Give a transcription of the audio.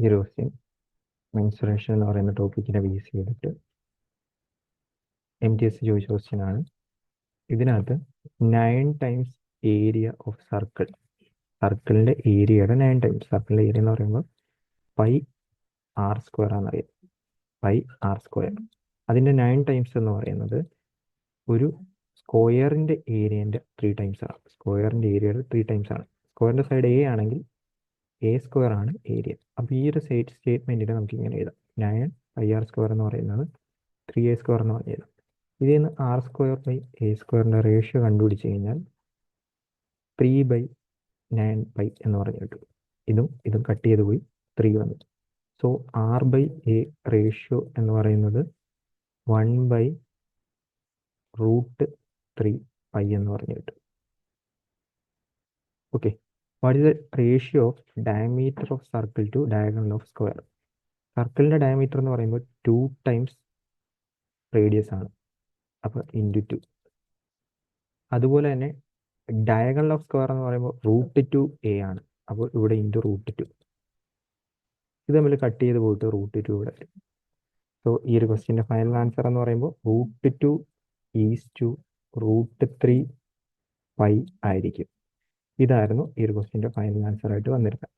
ഈ ഒരു question mensuration എന്ന് പറയുന്ന ടോപ്പിക്കിനെ ബേസ് ചെയ്തിട്ട് MTS ചോദിച്ച ക്വസ്റ്റ്യൻ ആണ്. ഇതിനകത്ത് 9 ടൈംസ് ഏരിയ ഓഫ് സർക്കിൾ, സർക്കിളിന്റെ ഏരിയയുടെ 9 ടൈംസ്, സർക്കിളിന്റെ ഏരിയ എന്ന് പറയുമ്പോൾ പൈ ആർ സ്ക്വയർ ആണെന്നറിയാം, പൈ ആർ സ്ക്വയർ. അതിന്റെ 9 ടൈംസ് എന്ന് പറയുന്നത് ഒരു സ്ക്വയറിന്റെ ഏരിയന്റെ 3 ടൈംസ് ആണ്. സ്ക്വയറിന്റെ ഏരിയയുടെ 3 ടൈംസ് ആണ്. സ്ക്വയറിന്റെ സൈഡ് എ ആണെങ്കിൽ എ സ്ക്വയർ ആണ് ഏരിയ. അപ്പോൾ ഈ ഒരു സ്റ്റേറ്റ്മെന്റിനെ നമുക്ക് ഇങ്ങനെ എഴുതാം, 9 പൈ ആർ സ്ക്വയർ എന്ന് പറയുന്നത് 3a സ്ക്വയർ എന്ന് പറഞ്ഞ് എഴുതാം. ഇതിൽ നിന്ന് ആർ സ്ക്വയർ ബൈ എ സ്ക്വയറിന്റെ റേഷ്യോ കണ്ടുപിടിച്ച് കഴിഞ്ഞാൽ 3/9 പൈ എന്ന് പറഞ്ഞു കിട്ടും. ഇതും കട്ട് ചെയ്ത് പോയി 3 വന്നു. So R by A ratio എന്ന് പറയുന്നത് 1/√3 പൈ എന്ന് പറഞ്ഞു കിട്ടും. Okay, what is the ratio of diameter of circle to diagonal of square? സർക്കിളിന്റെ ഡയമീറ്റർ എന്ന് പറയുമ്പോൾ 2 ടൈംസ് റേഡിയസ് ആണ്, അപ്പോൾ × 2. അതുപോലെ തന്നെ ഡയഗണൽ ഓഫ് സ്ക്വയർ എന്ന് പറയുമ്പോൾ √2a ആണ്, അപ്പോൾ ഇവിടെ × √2. ഇത് തമ്മിൽ കട്ട് ചെയ്ത് പോയിട്ട് √2 ഇവിടെ വരും. സോ ഈ ഒരു ക്വസ്റ്റ്യൻ്റെ ഫൈനൽ ആൻസർ എന്ന് പറയുമ്പോൾ √2 √3 പൈ ആയിരിക്കും. ഇതായിരുന്നു ഈ ഒരു ക്വസ്റ്റ്യൻ്റെ ഫൈനൽ ആൻസർ ആയിട്ട് വന്നിരുന്നത്.